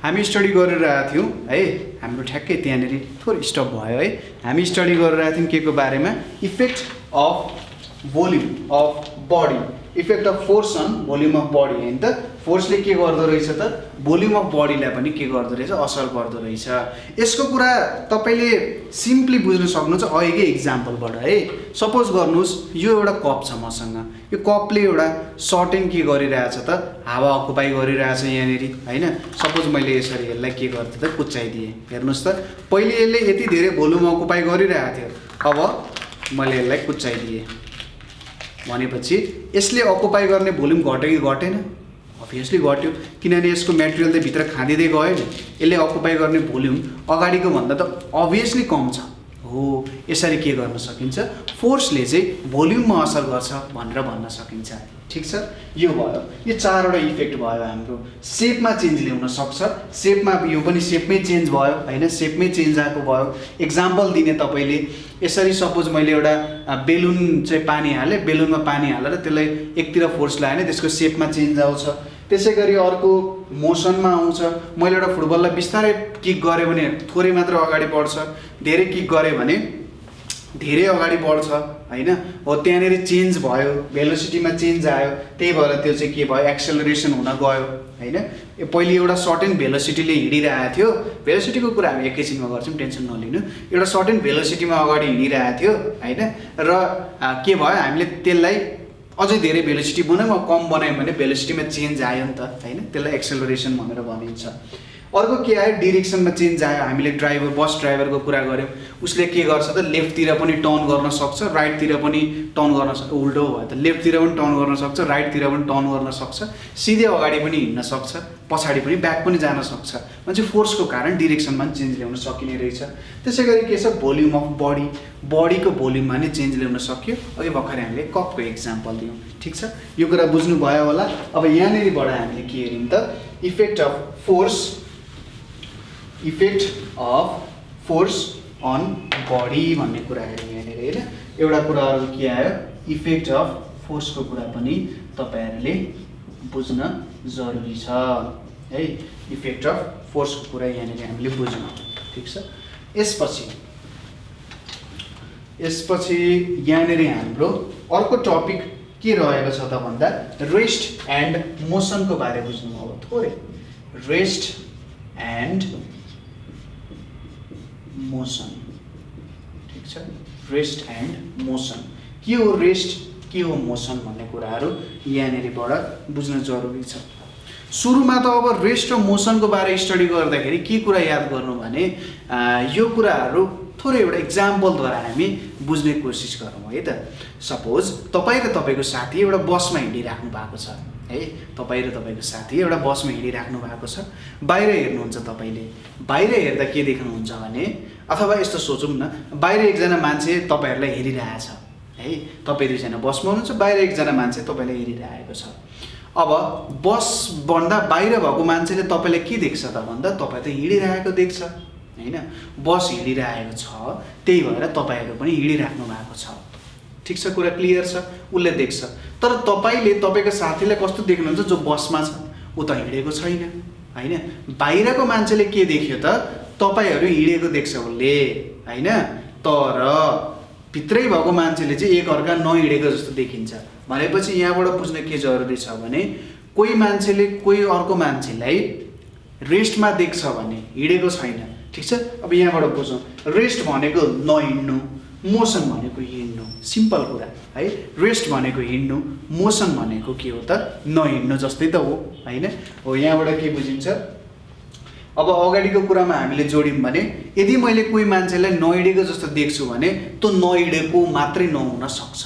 हामी स्टडी गरिरहेका थियौँ है, हाम्रो ठ्याक्कै त्यहाँनिर थोरै स्टप भयो है। हामी स्टडी गरिरहेका थियौँ के को बारेमा, effect of volume of body, effect of force on volume of body हैन त। फोर्सले के गर्दो रहेछ त, भोल्युम अफ बडीलाई पनि के गर्दो रहेछ, असर गर्दो रहेछ। यसको कुरा तपाईले सिम्पली बुझ्न सक्नुहुन्छ अहिलेकै इक्जाम्पलबाट है। सपोज गर्नुहोस् यो एउटा कप छ मसँग, यो कपले एउटा सर्टेन के गरिरहेछ त, हावा अकुपाई गरिरहेछ यहाँनिर हैन। सपोज मैले यसरी यसलाई के गर्थे त, कुच्चाइदिएँ। हेर्नुहोस् त, पहिले यसले यति धेरै भोल्युम अकुपाई गरिरहेको थियो, अब मैले यसलाई कुच्चाइदिएँ भनेपछि यसले अकुपाई गर्ने भोल्युम घट्यो कि घटेन? अभियसली घट्यो, किनभने यसको मेटेरियल त भित्र खाँदिँदै गयो नि। यसले अकुपाई गर्ने भोल्युम अगाडिको भन्दा त अभियसली कम छ हो। यसरी के गर्न सकिन्छ, फोर्सले चाहिँ भोल्युममा असर गर्छ भनेर भन्न सकिन्छ। ठिक छ, यो भयो, यो चारवटा इफेक्ट भयो। हाम्रो सेपमा चेन्ज ल्याउन सक्छ, सेपमा यो पनि सेपमै चेन्ज भयो हैन, सेपमै चेन्ज आएको भयो। एक्जाम्पल दिने तपाईले यसरी सपोज मैले एउटा बेलुन चाहिँ पानी हालेँ, बेलुनमा पानी हालेर त्यसलाई एकतिर फोर्स लगाएँ भने त्यसको सेपमा चेन्ज आउँछ। त्यसै गरी अर्को मोसनमा आउँछ। मैले एउटा फुटबललाई बिस्तारै किक गरेँ भने थोरै मात्र अगाडि बढ्छ, धेरै किक गरेँ भने धेरै अगाडि बढ्छ हैन। हो त्यहाँनिर चेन्ज भयो, भेलोसिटीमा चेन्ज आयो, त्यही भएर त्यो चाहिँ के भयो, एक्सेलरेसन हुन गयो हैन। पहिले एउटा सर्टेन भेलोसिटीले हिँडिरहेको थियो, भेलोसिटीको कुरा हामी एकैछिनमा गर्छौँ, टेन्सन नलिनु। एउटा सर्टेन भेलोसिटीमा अगाडि हिँडिरहेको थियो हैन, र के भयो, हामीले त्यसलाई अझै धेरै भेलोसिटी बनायौँ, कम बनायौँ भने भेलोसिटीमा चेन्ज आयो नि त हैन, त्यसलाई एक्सेलरेसन भनेर भनिन्छ। अर्को के आयो, डिरेक्सनमा चेन्ज आयो। हामीले बस ड्राइभरको कुरा गऱ्यौँ, उसले के गर्छ त, लेफ्टतिर पनि टर्न गर्न सक्छ, राइटतिर पनि टर्न गर्न सक्छ। उल्टो भयो त, लेफ्टतिर पनि टर्न गर्न सक्छ, राइटतिर पनि टर्न गर्न सक्छ, सिधै अगाडि पनि हिँड्न सक्छ, पछाडि पनि ब्याक पनि जान सक्छ। मान्छे फोर्सको कारण डिरेक्सनमा पनि चेन्ज ल्याउन सकिने रहेछ। त्यसै गरी के छ, भोल्युम अफ बडी, बडीको भोल्युममा नै चेन्ज ल्याउन सक्यो। अघि भर्खरै हामीले कपको इक्जाम्पल दियौँ। ठिक छ, यो कुरा बुझ्नु भयो होला। अब यहाँनिरबाट हामीले के हेऱ्यौँ त, effect of force, effect of force on body भन्ने कुरा हेऱ्यौँ यहाँनिर होइन। एउटा कुरा अरू के आयो, इफेक्ट अफ फोर्सको कुरा पनि तपाईहरुले बुझ्न जरुरी छ है। इफेक्ट अफ फोर्सको कुरा यहाँनिर हामीले बुझ्यौँ। ठिक छ, यसपछि यहाँनिर हाम्रो अर्को टपिक के रहेको छ त भन्दा, रेस्ट एन्ड मोसनको बारे बुझ्नु अब थोरै। रेस्ट एन्ड मोसन, ठिक छ, रेस्ट एन्ड मोसन। के हो रेस्ट, के हो मोसन भन्ने कुराहरू यहाँनिरबाट बुझ्न जरुरी छ। सुरुमा त अब रेस्ट र मोसनको बारे स्टडी गर्दाखेरि के कुरा याद गर्नु भने, यो कुराहरू थोरै एउटा इक्जाम्पलद्वारा हामी बुझ्ने कोसिस गरौँ है त। सपोज तपाईँ र तपाईँको साथी एउटा बसमा हिँडिराख्नु भएको छ है, तपाईँ र तपाईँको साथी एउटा बसमा हिँडिराख्नु भएको छ। बाहिर हेर्नुहुन्छ तपाईँले, बाहिर हेर्दा के देख्नुहुन्छ भने, अथवा यस्तो सोचौँ न, बाहिर एकजना मान्छे तपाईँहरूलाई हेरिरहेछ है, तपाईँ दुईजना बसमा हुनुहुन्छ, बाहिर एकजना मान्छे तपाईँलाई हेरिरहेको छ। अब बसभन्दा बाहिर भएको मान्छेले तपाईँलाई के देख्छ त भन्दा, तपाईँ त हिँडिरहेको देख्छ हैन, बस हिँडिरहेको छ, त्यही भएर तपाईँहरू पनि हिँडिराख्नु भएको छ। ठिक छ, कुरा क्लियर छ, उसले देख्छ। तर तपाईँले तपाईँको साथीलाई कस्तो देख्नुहुन्छ, जो बसमा छ, ऊ त हिँडेको छैन हैन। बाहिरको मान्छेले के देख्यो त, तपाईहरू हिँडेको देख्छ उसले हैन, तर भित्रै भएको मान्छेले चाहिँ एक अर्का नहिँडेको जस्तो देखिन्छ। भनेपछि यहाँबाट बुझ्न के जरुरी छ भने, कोही मान्छेले कोही अर्को मान्छेलाई रेस्टमा देख्छ भने हिँडेको छैन। ठिक छ, अब यहाँबाट बुझौँ, रेस्ट भनेको नहिँड्नु, मोसन भनेको हिँड्नु, सिम्पल कुरा है। रेस्ट भनेको हिँड्नु, मोसन भनेको के हो त, नहिँड्नु जस्तै त हो हैन। हो यहाँबाट के बुझिन्छ, अब अगाडिको कुरामा हामीले जोड्यौँ भने, यदि मैले कोही मान्छेलाई नहिँडेको जस्तो देख्छु भने त्यो नहिँडेको मात्रै नहुन सक्छ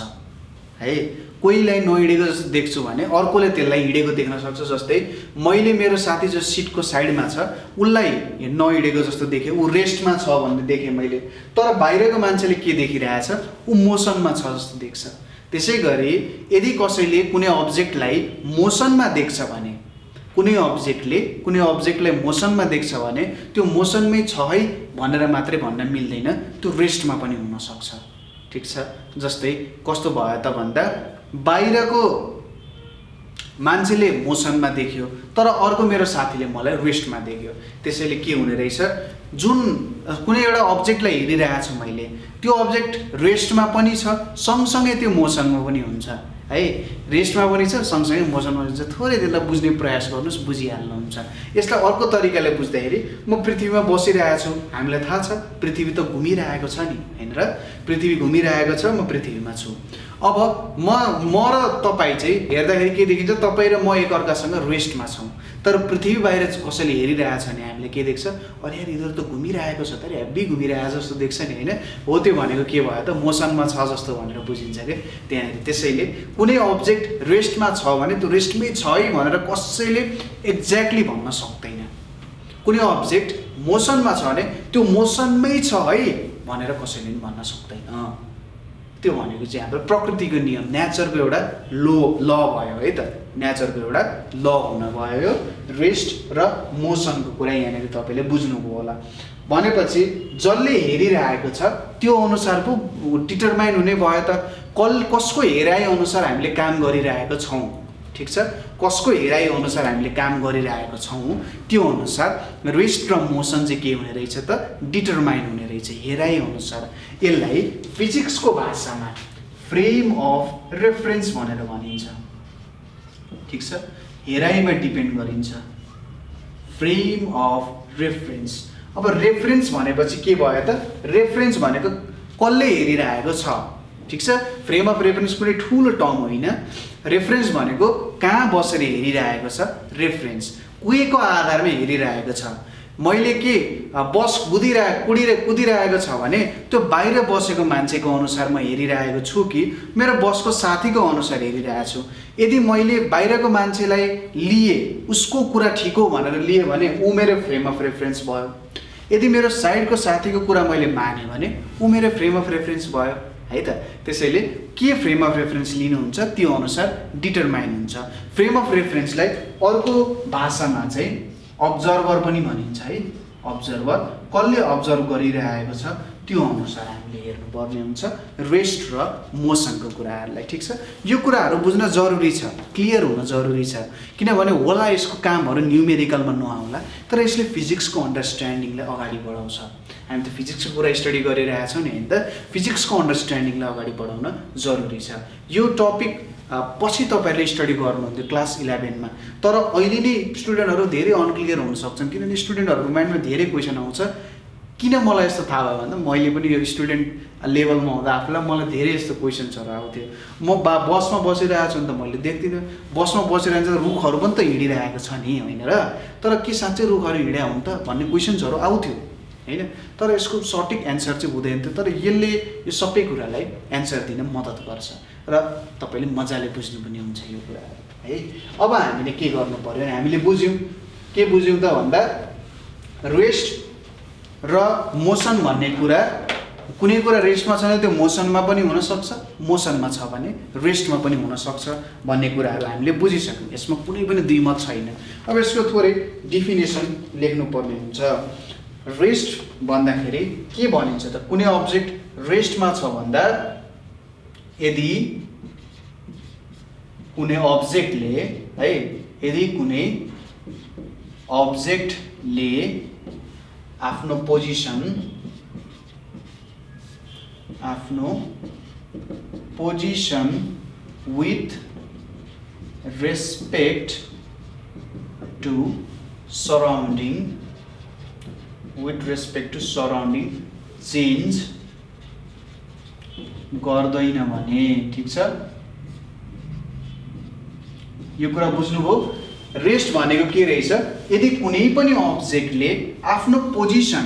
है। कोहीलाई नहिँडेको जस्तो देख्छु भने अर्कोले त्यसलाई हिँडेको देख्न सक्छ। जस्तै मैले मेरो साथी जो सिटको साइडमा छ उसलाई नहिँडेको जस्तो देखेँ, ऊ रेस्टमा छ भन्ने देखेँ मैले, तर बाहिरको मान्छेले के देखिरहेछ, ऊ मोसनमा छ जस्तो देख्छ। त्यसै गरी यदि कसैले कुनै अब्जेक्टलाई मोसनमा देख्छ भने, कुनै अब्जेक्टलाई मोसनमा देख्छ भने त्यो मोसनमै छ है भनेर मात्रै भन्न मिल्दैन, त्यो रेस्टमा पनि हुन सक्छ। ठिक छ, जस्तै कस्तो भयो त भन्दा, बाहिरको मान्छेले मोसनमा देख्यो तर अर्को मेरो साथीले मलाई रेस्टमा देख्यो। त्यसैले के हुने रहेछ, जुन कुनै एउटा अब्जेक्टलाई हेरिरहेको छु मैले, त्यो अब्जेक्ट रेस्टमा पनि छ सँगसँगै त्यो मोसनमा पनि हुन्छ है। रेस्टमा पनि छ सँगसँगै मोसनमा पनि छ। थोरै त्यसलाई बुझ्ने प्रयास गर्नुहोस्, बुझिहाल्नुहुन्छ। यसलाई अर्को तरिकाले बुझ्दाखेरि म पृथ्वीमा बसिरहेको छु, हामीलाई थाहा छ पृथ्वी त घुमिरहेको छ नि, होइन र? पृथ्वी घुमिरहेको छ, म पृथ्वीमा छु। अब म र तपाईँ चाहिँ हेर्दाखेरि के देखिन्छ, तपाईँ र म एकअर्कासँग रेस्टमा छौँ, तर पृथ्वी बाहिर कसैले हेरिरहेको छ भने हामीले के देख्छ, अरे यार यिनीहरू त घुमिरहेको छ त, हेभी घुमिरहेको जस्तो देख्छ नि, होइन? हो, त्यो भनेको के भयो त, मोसनमा छ जस्तो भनेर बुझिन्छ क्या त्यहाँनिर। त्यसैले कुनै अब्जेक्ट रेस्टमा छ भने त्यो रेस्टमै छ है भनेर कसैले एक्ज्याक्टली भन्न सक्दैन। कुनै अब्जेक्ट मोसनमा छ भने त्यो मोसनमै छ है भनेर कसैले पनि भन्न सक्दैन। त्यो भनेको चाहिँ हाम्रो प्रकृतिको नियम, नेचरको एउटा ल भयो है त, नेचरको एउटा ल हुन गयो। रेस्ट र मोसनको कुरा यहाँनिर तपाईँले बुझ्नुभयो होला। भनेपछि जसले हेरिरहेको छ त्यो अनुसार पो डिटरमाइन हुने भयो त, कसको हेराइ अनुसार हामीले काम गरिरहेको छौँ, ठिक छ? कसको हेराइ अनुसार हामीले काम गरिरहेको छौँ त्यो अनुसार रेस्ट र मोसन चाहिँ के हुने रहेछ त, डिटरमाइन हुने रहेछ हेराइ अनुसार। यसलाई फिजिक्सको भाषामा फ्रेम अफ रेफरेन्स भनेर भनिन्छ, ठिक छ? हेराइमा डिपेन्ड गरिन्छ, फ्रेम अफ रेफरेन्स। अब रेफरेन्स भनेपछि के भयो त, रेफरेन्स भनेको कसले हेरिरहेको छ, ठिक छ? फ्रेम अफ रेफरेन्स कुनै ठुलो टर्म होइन। रेफरेन्स भनेको कहाँ बसेर हेरिरहेको छ, रेफरेन्स कुएको आधारमा हेरिरहेको छ। मैले के बस कुदिरहेको छ भने त्यो बाहिर बसेको मान्छेको अनुसार म हेरिरहेको छु कि मेरो बसको साथीको अनुसार हेरिरहेको छु। यदि मैले बाहिरको मान्छेलाई लिए, उसको कुरा ठिक हो भनेर लिए भने ऊ मेरो फ्रेम अफ रेफरेन्स भयो। यदि मेरो साइडको साथीको कुरा मैले माने भने ऊ मेरो फ्रेम अफ रेफरेन्स भयो है त। त्यसैले के फ्रेम अफ रेफरेन्स लिनुहुन्छ त्यो अनुसार डिटरमाइन हुन्छ। फ्रेम अफ रेफरेन्सलाई अर्को भाषामा चाहिँ अब्जर्भर पनि भनिन्छ है। अब्जर्भर कसले अब्जर्भ गरिरहेको छ त्यो अनुसार हामीले हेर्नुपर्ने हुन्छ रेस्ट र मोसनको कुराहरूलाई, ठिक छ? यो कुराहरू बुझ्न जरुरी छ, क्लियर हुन जरुरी छ, किनभने होला यसको कामहरू न्युमेरिकलमा नआउला तर यसले फिजिक्सको अन्डरस्ट्यान्डिङलाई अगाडि बढाउँछ। हामी त फिजिक्सको कुरा स्टडी गरिरहेका छौँ नि, होइन त? फिजिक्सको अन्डरस्ट्यान्डिङलाई अगाडि बढाउन जरुरी छ। यो टपिक पछि तपाईँहरूले स्टडी गर्नुहुन्थ्यो क्लास 11मा, तर अहिले नै स्टुडेन्टहरू धेरै अनक्लियर हुन सक्छन्, किनभने स्टुडेन्टहरूको माइन्डमा धेरै क्वेसन आउँछ। किन मलाई यस्तो थाहा भयो भन्दा मैले पनि यो स्टुडेन्ट लेभलमा हुँदा आफूलाई मलाई धेरै यस्तो क्वेसन्सहरू आउँथ्यो। म बसमा बसिरहेको छु नि त मैले देख्दिनँ, बसमा बसिरहन्छ रुखहरू पनि त हिँडिरहेको छ नि, होइन र? तर के साँच्चै रुखहरू हिँड्या हुन् त भन्ने क्वेसन्सहरू आउँथ्यो, होइन? तर यसको सठिक एन्सर चाहिँ हुँदैन थियो। तर यसले यो सबै कुरालाई एन्सर दिन मद्दत गर्छ र तपाईँले मजाले बुझ्नु पनि हुन्छ यो कुराहरू है। अब हामीले के गर्नु पर्यो भने हामीले बुझ्यौँ, के बुझ्यौँ त भन्दा रेस्ट र मोसन भन्ने कुरा, कुनै कुरा रेस्टमा छ भने त्यो मोसनमा पनि हुनसक्छ, मोसनमा छ भने रेस्टमा पनि हुनसक्छ भन्ने कुराहरू हामीले बुझिसक्यौँ। यसमा कुनै पनि द्विमत छैन। अब यसको थोरै डिफिनेसन लेख्नुपर्ने हुन्छ। रेस्ट भन्दाखेरि के भनिन्छ त, कुनै अब्जेक्ट रेस्टमा छ भन्दा यदि कुनै अब्जेक्टले है, यदि कुनै अब्जेक्टले आफ्नो position with respect to surrounding change गर्दैन भने, ठिक छ? यो कुरा बुझ्नुभयो? रेस्ट भनेको के रहेछ, यदि कुनै पनि अब्जेक्टले आफ्नो position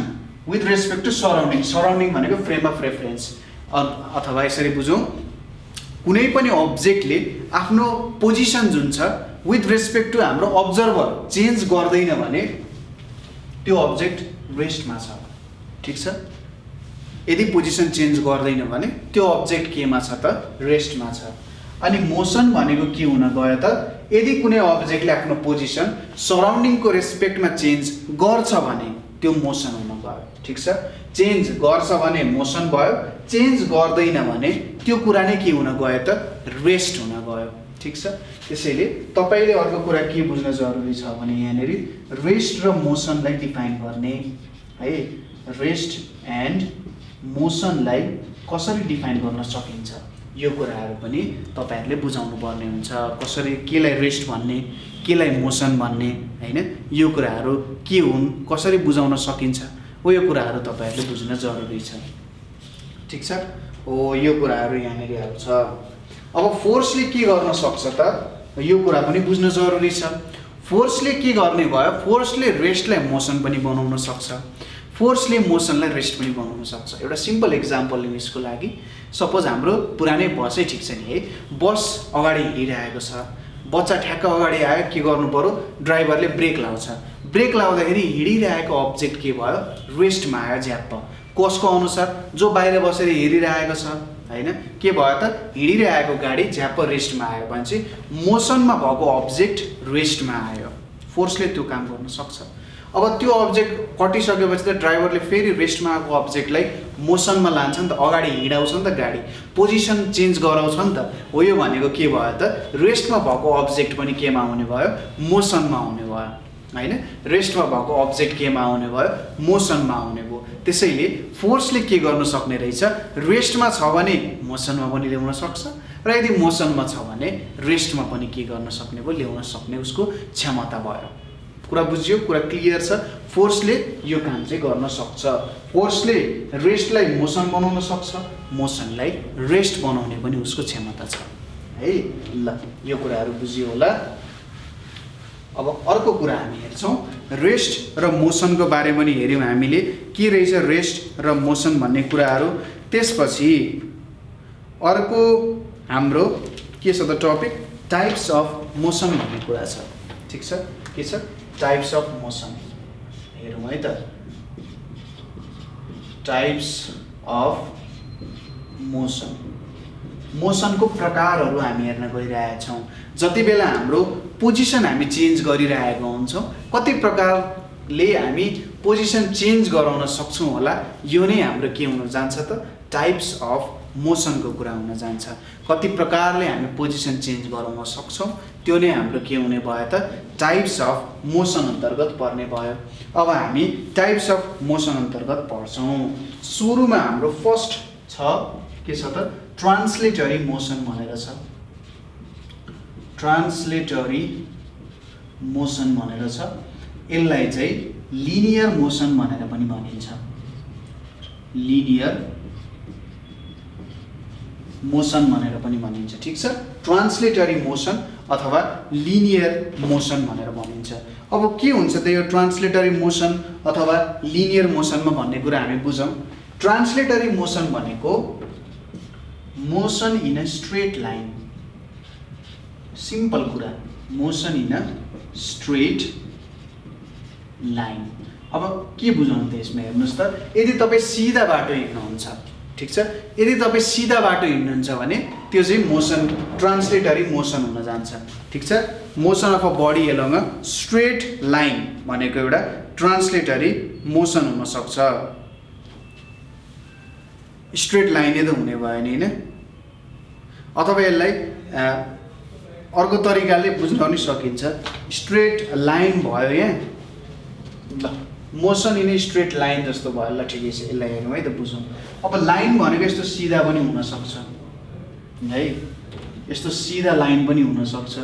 with respect to surrounding भनेको फ्रेम अफ रेफरेन्स, अथवा यसरी बुझौँ, कुनै पनि अब्जेक्टले आफ्नो पोजिसन जुन छ विथ रेस्पेक्ट टु हाम्रो अब्जर्भर चेन्ज गर्दैन भने त्यो अब्जेक्ट रेस्टमा छ, ठिक छ? यदि पोजिसन चेन्ज गर्दैन भने त्यो अब्जेक्ट केमा छ त, रेस्टमा छ। अनि मोसन भनेको के हुन गयो त, यदि कुनै अब्जेक्टले आफ्नो पोजिसन सराउन्डिङको रेस्पेक्टमा चेन्ज गर्छ भने त्यो मोसन हुन गयो, ठिक छ? चेन्ज गर्छ भने मोसन भयो, चेन्ज गर्दैन भने त्यो कुरा नै के हुन गयो त, रेस्ट हुन गयो, ठिक छ। त्यसैले तपाईले अर्को कुरा के बुझ्न जरुरी छ भने यहाँनेरि रेस्ट र मोसनलाई डिफाइन गर्ने है। रेस्ट एन्ड मोसनलाई कसरी डिफाइन गर्न सकिन्छ यो कुराहरु पनि तपाईहरुले बुझाउनु पर्ने हुन्छ। कसरी केलाई रेस्ट भन्ने, केलाई मोसन भन्ने हैन, यो कुराहरु के हुन्, कसरी बुझाउन सकिन्छ हो, यो कुराहरु तपाईहरुले बुझ्न जरुरी छ। ठिक छ। हो यो कुराहरु यहाँनेरि आउँछ। अब फोर्सले के गर्न सक्छ त, यो कुरा पनि बुझ्न जरुरी छ। फोर्सले के गर्ने भयो, फोर्सले रेस्टलाई मोसन पनि बनाउन सक्छ, फोर्सले मोसनलाई रेस्ट पनि बनाउन सक्छ। एउटा सिम्पल एक्जाम्पल लिनु यसको लागि, सपोज हाम्रो पुरानै बसै ठिक छ नि है, बस अगाडि हिँडिरहेको छ, बच्चा ठ्याक्क अगाडि आयो, के गर्नु पर्यो, ड्राइभरले ब्रेक लाउँछ। ब्रेक लाउँदाखेरि हिँडिरहेको अब्जेक्ट के भयो, रेस्टमा आयो ज्याप्प। कसको अनुसार, जो बाहिर बसेर हेरिरहेको छ हैन, के भयो त, हिँडिरहेको गाडी ज्याप्प रेस्टमा आयो भनेपछि मोसनमा भएको अब्जेक्ट रेस्टमा आयो। फोर्सले त्यो काम गर्न सक्छ। अब त्यो अब्जेक्ट कटिसकेपछि त ड्राइभरले फेरि रेस्टमा आएको अब्जेक्टलाई मोसनमा लान्छ नि त, अगाडि हिँडाउँछ नि त, गाडी पोजिसन चेन्ज गराउँछ नि त। हो यो भनेको के भयो त, रेस्टमा भएको अब्जेक्ट पनि केमा हुने भयो, मोसनमा हुने भयो हैन। रेस्टमा भएको अब्जेक्ट केमा आउने भयो, मोसनमा आउने भयो। त्यसैले फोर्सले के गर्न सक्ने रहेछ, रेस्टमा छ भने मोसनमा पनि ल्याउन सक्छ, र यदि मोसनमा छ भने रेस्टमा पनि के गर्न सक्ने भयो, ल्याउन सक्ने उसको क्षमता भयो। कुरा बुझ्यो, कुरा क्लियर छ। फोर्सले यो काम चाहिँ गर्न सक्छ। फोर्सले रेस्टलाई मोसन बनाउन सक्छ, मोसनलाई रेस्ट बनाउने पनि उसको क्षमता छ है। ल यो कुराहरु बुझियो होला। अब अर्को कुरा हामी हेर्छौं, रेस्ट र मोसनको बारेमा नि हेर्यौं हामीले, के रहेछ रेस्ट र मोसन भन्ने कुराहरु। त्यसपछि अर्को हाम्रो के छ त टपिक, टाइप्स अफ मोसन भन्ने कुरा छ। ठीक छ, के छ, टाइप्स अफ मोसन हेरौँ है त। टाइप्स अफ मोसन, मोसनको प्रकारहरु हामी हेर्न गइरहेका छौं। जति बेला हाम्रो पोजिसन हामी चेन्ज गरिरहेका हुन्छौं, कति प्रकारले हामी पोजिसन चेन्ज गराउन सक्छौं होला, यो नै हाम्रो के हुन जान्छ त, टाइप्स अफ मोसनको कुरा हुन जान्छ। कति प्रकारले हामी पोजिसन चेन्ज गराउन सक्छौं, त्यो नै हाम्रो के हुने भयो त, टाइप्स अफ मोसन अन्तर्गत पर्ने भयो। अब हामी टाइप्स अफ मोसन अन्तर्गत पढ्छौं। सुरुमा हाम्रो फर्स्ट छ, के छ त, ट्रान्सलेटरी मोसन भनेर छ। ट्रान्सलेटरी मोसन भनेर छ। यसलाई चाहिँ लिनियर मोसन भनेर पनि भनिन्छ। लिनियर मोसन भनेर पनि भनिन्छ। ठीक छ, ट्रान्सलेटरी मोसन अथवा लिनियर मोसन भनेर भनिन्छ। अब के हुन्छ त यो ट्रान्सलेटरी मोसन अथवा लिनियर मोसनमा भन्ने कुरा हामी बुझौं। ट्रान्सलेटरी मोसन भनेको motion in a straight line, simple कुरा, motion in a straight line. अब के बुझाउनु त यसमा, हेर्नुस् त, यदि तपाई सिधा बाटो हिँड्नुहुन्छ, ठीक छ, यदि तपाई सिधा बाटो हिँड्नुहुन्छ भने त्यो चाहिँ मोसन, ट्रान्सलेटरी मोसन हुन जान्छ। ठीक छ, motion of a body along a straight line भनेको एउटा ट्रान्सलेटरी मोसन हुन सक्छ। स्ट्रेट लाइन त हुने भयो नि हैन। अथवा यसलाई अर्को तरिकाले बुझ्न पनि सकिन्छ, स्ट्रेट लाइन भयो यहाँ, ल मोसन इन स्ट्रेट लाइन जस्तो भयो। ल ठिकै छ, यसलाई हेरौँ है त, बुझौँ। अब लाइन भनेको यस्तो सिधा पनि हुन सक्छ है, यस्तो सिधा लाइन पनि हुन सक्छ,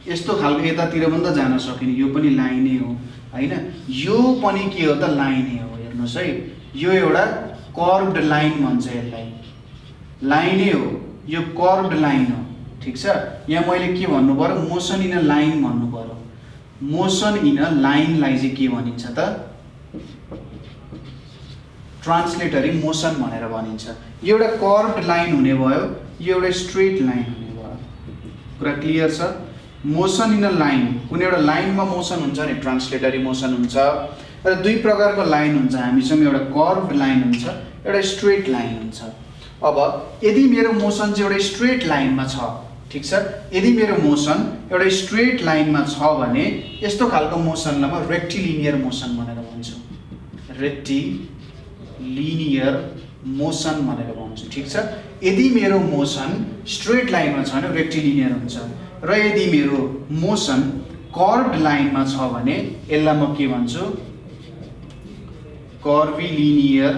यस्तो खालको यतातिर पनि त जान सकिने, यो पनि लाइनै हो हैन, यो पनि के हो त, लाइनै हो। हेर्नुस् है, यो एउटा कर्भड लाइन भन्छ यसलाई, लाइनै हो, यो कर्भड लाइन हो। ठीक छ, यहाँ मैले के भन्नु पर्यो, मोसन इन अ लाइन भन्नु पर्यो। मोसन इन अ लाइनलाई चाहिँ के भनिन्छ त, ट्रान्सलेटरी मोसन भनेर भनिन्छ। यो एउटा कर्भड लाइन हुने भयो, यो एउटा स्ट्रेट लाइन हुने भयो। कुरा क्लियर छ। मोसन इन अ लाइन, कुनै एउटा लाइनमा मोसन हुन्छ नि, ट्रान्सलेटरी मोसन हुन्छ। र दुई प्रकारको लाइन हुन्छ हामीसँग, एउटा कर्भड लाइन हुन्छ, एउटा स्ट्रेट लाइन हुन्छ। अब यदि मेरो मोसन चाहिँ एउटा स्ट्रेट लाइनमा छ, ठीक छ, यदि मेरो मोसन एउटा स्ट्रेट लाइनमा छ भने यस्तो खालको मोसनलाई म रेक्टिलिनियर मोसन भनेर भन्छु। रेक्टिलिनियर मोसन भनेर भन्छु। ठीक छ, यदि मेरो मोसन स्ट्रेट लाइनमा छ भने रेक्टिलिनियर हुन्छ, र यदि मेरो मोसन कर्व्ड लाइनमा छ भने यसलाई म के भन्छु कर्भिलिनियर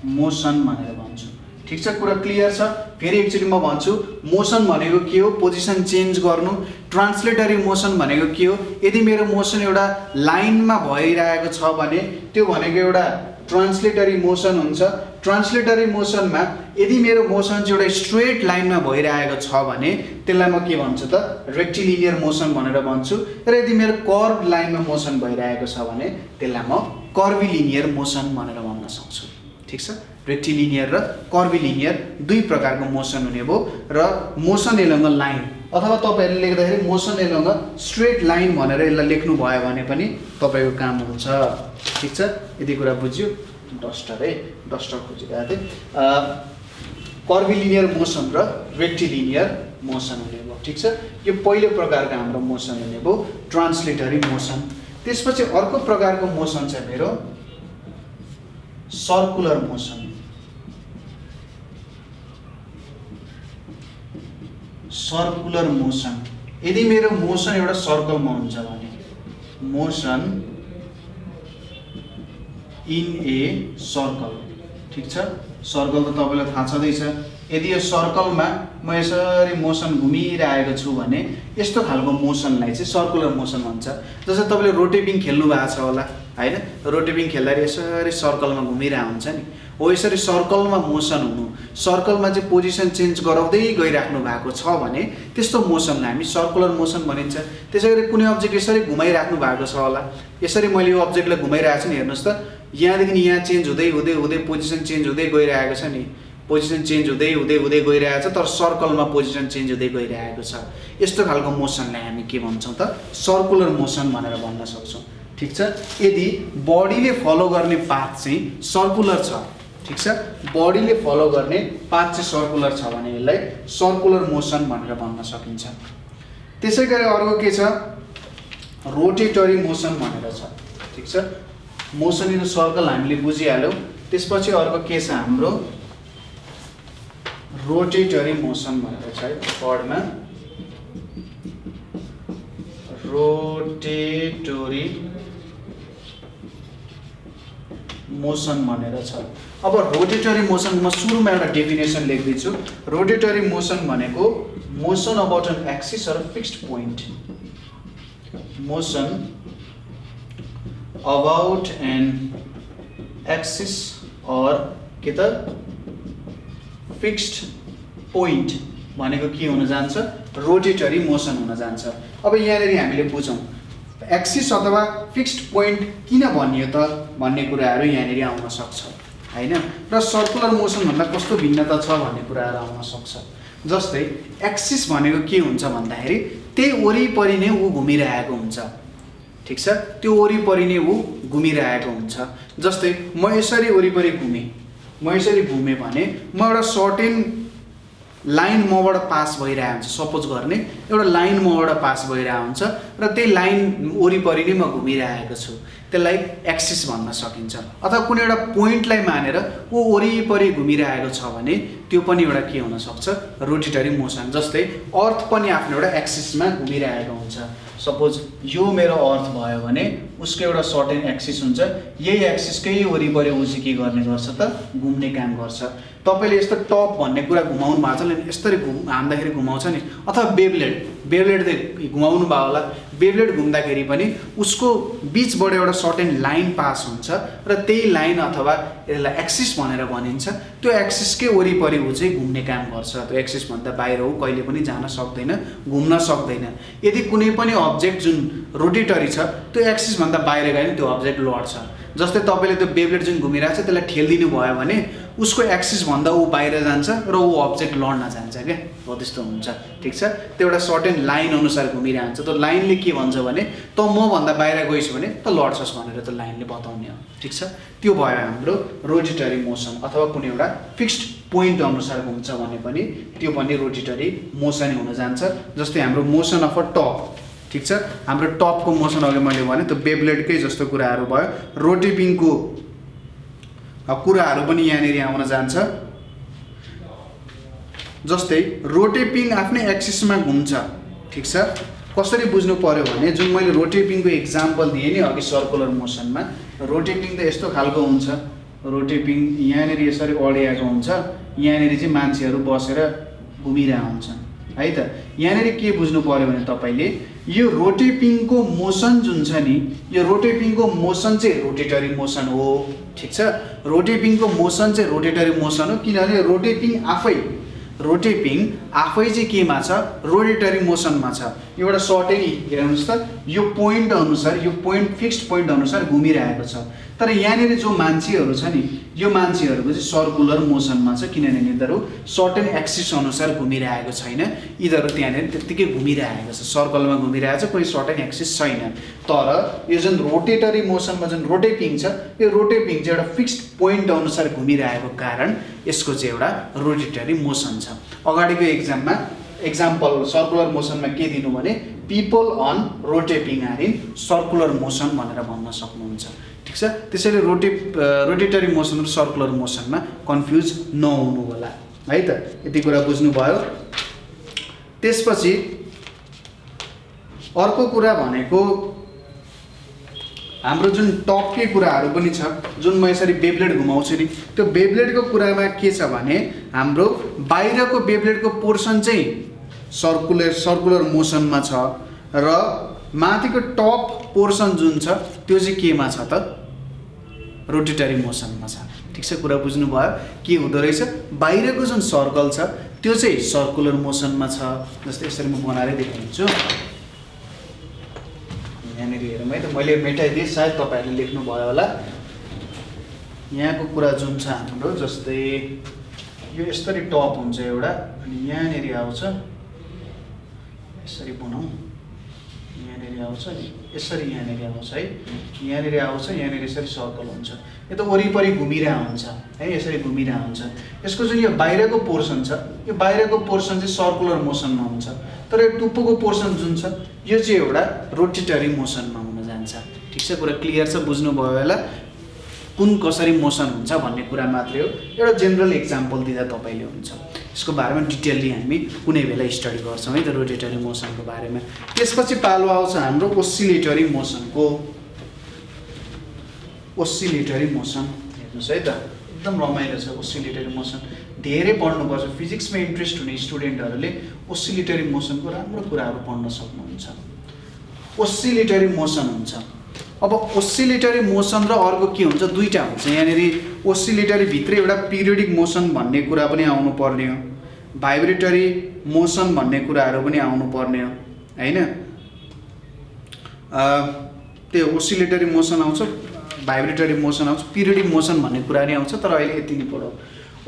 मोसन भनेर भन्छु। ठीक छ, कुरा क्लियर छ। फेरि एकचोटि म भन्छु मोसन भनेको के हो, पोजिसन चेन्ज गर्नु। ट्रान्सलेटरी मोसन भनेको के हो, यदि मेरो मोसन एउटा लाइनमा भइरहेको छ भने त्यो भनेको एउटा ट्रान्सलेटरी मोसन हुन्छ। ट्रान्सलेटरी मोसनमा यदि मेरो मोसन चाहिँ एउटा स्ट्रेट लाइनमा भइरहेको छ भने त्यसलाई म के भन्छु त रेक्टिलिनियर मोसन भनेर भन्छु। र यदि मेरो कर्भ लाइनमा मोसन भइरहेको छ भने त्यसलाई म कर्भिलिनियर मोसन भनेर भन्न सक्छु। ठीक छ, रेक्टिलिनियर र कर्भिलिनियर दुई प्रकारको मोसन हुने भयो। र मोसन एलोङ अ लाइन अथवा तपाईँहरूले लेख्दाखेरि motion along a straight line भनेर यसलाई लेख्नु भयो भने पनि तपाईँको काम हुन्छ। ठीक छ, यदि कुरा बुझ्यो। डस्टर है, डस्टर खोजिरहेको थिएँ। कर्भिलिनियर मोसन र रेक्टिलिनियर मोसन हुने भयो। ठीक छ, यो पहिलो प्रकारको हाम्रो मोसन हुने भयो ट्रान्सलेटरी मोसन। त्यसपछि अर्को प्रकारको मोसन छ मेरो सर्कुलर मोसन। सर्कुलर मोसन, यदि मेरो मोसन एउटा सर्कलमा हुन्छ भने मोसन इन ए सर्कल। ठीक छ, सर्कल त तपाईँलाई थाहा छँदैछ। यदि यो सर्कलमा म यसरी मोसन घुमिरहेको छु भने यस्तो खालको मोसनलाई चाहिँ सर्कुलर मोसन भन्छ। जस्तै तपाईँले रोटेपिङ खेल्नु भएको छ होला हैन, रोटेपिङ खेल्दाखेरि यसरी सर्कलमा घुमिरहेको हुन्छ नि, हो यसरी सर्कलमा मोसन हुनु, सर्कलमा चाहिँ पोजिसन चेन्ज गराउँदै गइराख्नु भएको छ भने त्यस्तो मोसनलाई हामी सर्कुलर मोसन भनिन्छ। त्यसैगरी कुनै अब्जेक्ट यसरी घुमाइराख्नु भएको छ होला, यसरी मैले यो अब्जेक्टलाई घुमाइरहेको छु नि, हेर्नुहोस् त यहाँदेखि यहाँ चेन्ज हुँदै हुँदै हुँदै पोजिसन चेन्ज हुँदै गइरहेको छ नि, पोजिसन चेन्ज हुँदै हुँदै हुँदै गइरहेको छ, तर सर्कलमा पोजिसन चेन्ज हुँदै गइरहेको छ। यस्तो खालको मोसनलाई हामी के भन्छौँ त सर्कुलर मोसन भनेर भन्न सक्छौँ। ठीक छ, यदि बडीले फलो गर्ने पाथ चाहिँ सर्कुलर छ, ठीक छ, बडीले फलो गर्ने पाथ चाहिँ सर्कुलर छ भने यसलाई सर्कुलर मोसन भनेर भन्न सकिन्छ। त्यसै गरी अर्को के छ रोटेटरी मोसन भनेर छ। ठीक छ, मोसन इन सर्कल हामीले बुझिहाल्यौँ। त्यसपछि अर्को के छ हाम्रो रोटेटरी मोसन भनेर छ है, वर्डमा रोटेटरी मोसन भनेर छ। अब रोटेटरी मोसन म सुरुमा एउटा डेफिनेसन लेख्दैछु। रोटेटरी मोसन भनेको motion about an axis or fixed point. Motion about an axis और के त फिक्स्ड पोइन्ट भनेको के हुन जान्छ रोटेटरी मोसन हुन जान्छ। अब यहाँनिर हामीले बुझौँ एक्सिस अथवा फिक्स्ड पोइन्ट किन भनियो त भन्ने कुराहरू यहाँनिर आउन सक्छ हैन, र सर्कुलर मोसन भन्दा कस्तो भिन्नता छ भन्ने कुराहरू आउन सक्छ। जस्तै एक्सिस भनेको के हुन्छ भन्दाखेरि त्यही वरिपरि नै ऊ घुमिरहेको हुन्छ। ठीक छ, त्यो वरिपरि नै ऊ घुमिरहेको हुन्छ। जस्तै म यसरी वरिपरि घुमेँ, म यसरी घुमेँ भने म एउटा सर्टेन लाइन मबाट पास भइरहेको हुन्छ, सपोज गर्ने एउटा लाइन मबाट पास भइरहेको हुन्छ र त्यही लाइन वरिपरि नै म घुमिरहेको छु, त्यसलाई एक्सिस भन्न सकिन्छ। अथवा कुनै एउटा पोइन्टलाई मानेर ऊ वरिपरि घुमिरहेको छ भने त्यो पनि एउटा के हुन सक्छ रोटेटरी मोसन। जस्तै अर्थ पनि आफ्नो एउटा एक्सिसमा घुमिरहेको हुन्छ। सपोज यो मेरो अर्थ भयो भने उसको एउटा सर्टेन एक्सिस हुन्छ, यही एक्सिसकै वरिपरि ऊ चाहिँ के गर्ने गर्छ त घुम्ने काम गर्छ। तपाईँले यस्तो टप भन्ने कुरा घुमाउनु भएको छ नि, यस्तरी हान्दाखेरि घुमाउँछ नि, अथवा बेब्लेड घुमाउनु भयो होला, बेब्लेड घुम्दाखेरि पनि उसको बिचबाट एउटा सर्टेन लाइन पास हुन्छ र त्यही लाइन अथवा यसलाई एक्सिस भनेर भनिन्छ। त्यो एक्सिसकै वरिपरि ऊ चाहिँ घुम्ने काम गर्छ। त्यो एक्सिसभन्दा बाहिर ऊ कहिले पनि जान सक्दैन, घुम्न सक्दैन। यदि कुनै पनि अब्जेक्ट जुन रोटेटरी छ त्यो एक्सिसभन्दा बाहिर गयो भने त्यो अब्जेक्ट लड्छ। जस्तै तपाईँले त्यो बेब्लेड जुन घुमिरहेको छ त्यसलाई ठेलिदिनु भयो भने उसको एक्सिसभन्दा ऊ बाहिर जान्छ र ऊ अब्जेक्ट लड्न जान्छ क्या, हो त्यस्तो हुन्छ। ठिक छ, त्यो एउटा सर्टेन लाइन अनुसार घुमिरहन्छ। त्यो लाइनले के भन्छ भने त मभन्दा बाहिर गइस् भने त लड्छस् भनेर त्यो लाइनले बताउने हो। ठिक छ, त्यो भयो हाम्रो रोटेटरी मोसन। अथवा कुनै एउटा फिक्स्ड पोइन्ट अनुसार घुम्छ भने पनि त्यो पनि रोटेटरी मोसनै हुन जान्छ। जस्तै हाम्रो मोसन अफ अ टप, ठिक छ, हाम्रो टपको मोसन अघि मैले भने त्यो बेब्लेडकै जस्तो कुराहरू भयो। रोटेपिङको कुराहरू पनि यहाँनिर आउन जान्छ। जस्तै रोटेपिङ आफ्नै एक्सिसमा घुम्छ, ठीक छ। कसरी बुझ्नु पर्यो भने जुन मैले रोटेपिङको एक्जाम्पल दिएँ नि अघि सर्कुलर मोसनमा, रोटेपिङ त यस्तो खालको हुन्छ। रोटेपिङ यहाँनिर यसरी अडियाएको हुन्छ, यहाँनिर चाहिँ मान्छेहरू बसेर घुमिरहेको हुन्छन् है त। यहाँनिर के बुझ्नु पर्यो भने तपाईँले यो रोटेपिङको मोसन जुन छ नि, यो रोटेपिङको मोसन चाहिँ रोटेटरी मोसन हो, ठिक छ। रोटेपिङको मोसन चाहिँ रोटेटरी मोसन हो, किनभने रोटेपिङ आफै चाहिँ केमा छ, रोटेटरी मोसनमा छ। एउटा सर्टेन हेर्नुहोस् त, यो पोइन्ट अनुसार, यो पोइन्ट फिक्स्ड पोइन्ट अनुसार घुमिरहेको छ। तर यहाँनिर जो मान्छेहरू छ नि, यो मान्छेहरूको चाहिँ सर्कुलर मोसनमा छ, किनभने यिनीहरू सर्टेन एक्सिस अनुसार घुमिरहेको छैन। यिनीहरू त्यहाँनिर त्यत्तिकै घुमिरहेको छ, सर्कलमा घुमिरहेको छ, कुनै सर्टेन एक्सिस छैन। तर यो जुन रोटेटरी मोसनमा जुन रोटेपिङ छ, यो रोटेपिङ चाहिँ एउटा फिक्स्ड पोइन्ट अनुसार घुमिरहेको कारण यसको चाहिँ एउटा रोटेटरी मोसन छ। अगाडिको एक्जाम्पल सर्कुलर मोसनमा के दिनु भने people on rotating are in circular motion भनेर भन्न सक्नुहुन्छ, ठिक छ। त्यसैले रोटेटरी मोसन र सर्कुलर मोसनमा कन्फ्युज नहुनु होला है त। यति कुरा बुझ्नुभयो। त्यसपछि अर्को कुरा भनेको हाम्रो जुन टपकै कुराहरू पनि छ, जुन म यसरी बेब्लेड घुमाउँछु नि, त्यो बेब्लेडको कुरामा के छ भने हाम्रो बाहिरको बेब्लेडको पोर्सन चाहिँ सर्कुलर मोसनमा छ र माथिको टप पोर्सन जुन छ त्यो चाहिँ केमा छ त, रोटेटरी मोसनमा छ, ठिक छ। कुरा बुझ्नुभयो के हुँदो रहेछ। बाहिरको जुन सर्कल छ त्यो चाहिँ सर्कुलर मोसनमा छ। जस्तै यसरी म बनाएर देखाउँछु, यहाँनिर हेरौँ है त। मैले मेटाइदिएँ, सायद तपाईँहरूले लेख्नुभयो होला। यहाँको कुरा जुन छ हाम्रो, जस्तै यो यसरी टप हुन्छ एउटा, अनि यहाँनिर आउँछ, यसरी बनाऊँ, यहाँनिर आउँछ नि, यसरी यहाँनिर आउँछ है, यहाँनिर आउँछ, यहाँनिर यसरी सर्कल हुन्छ। यो त वरिपरि घुमिरहेको हुन्छ है, यसरी घुमिरहेको हुन्छ। यसको जुन यो बाहिरको पोर्सन छ, यो बाहिरको पोर्सन चाहिँ सर्कुलर मोसनमा हुन्छ, तर यो टुप्पोको पोर्सन जुन छ यो चाहिँ एउटा रोटेटरी मोसनमा हुन जान्छ, ठिक छ। कुरा क्लियर छ, बुझ्नुभयो होला कुन कसरी मोसन हुन्छ भन्ने कुरा मात्रै हो। एउटा जेनरल एक्जाम्पल दिँदा तपाईँले हुन्छ। यसको बारेमा डिटेलली हामी कुनै बेला स्टडी गर्छौँ है त, रोटेटरी मोसनको बारेमा। त्यसपछि पालो आउँछ हाम्रो ओसिलेटरी मोसनको। ओसिलेटरी मोसन हेर्नुहोस् है त, एकदम रमाइलो छ ओसिलेटरी मोसन। धेरै पढ्नुपर्छ, फिजिक्समा इन्ट्रेस्ट हुने स्टुडेन्टहरूले ओसिलेटरी मोसनको राम्रो कुराहरू पढ्न सक्नुहुन्छ। ओसिलेटरी मोसन हुन्छ। अब ओसिलेटरी मोसन र अर्को के हुन्छ, दुईटा हुन्छ। यहाँनिर ओसिलेटरी भित्र एउटा पिरियोडिक मोसन भन्ने कुरा पनि आउनु पर्ने हो, भाइब्रेटरी मोसन भन्ने कुराहरू पनि आउनु पर्ने हो हैन। त्यो ओसिलेटरी मोसन आउँछ, भाइब्रेटरी मोसन आउँछ, पिरियोडिक मोसन भन्ने कुरा नि आउँछ। तर अहिले यति नै पढौँ।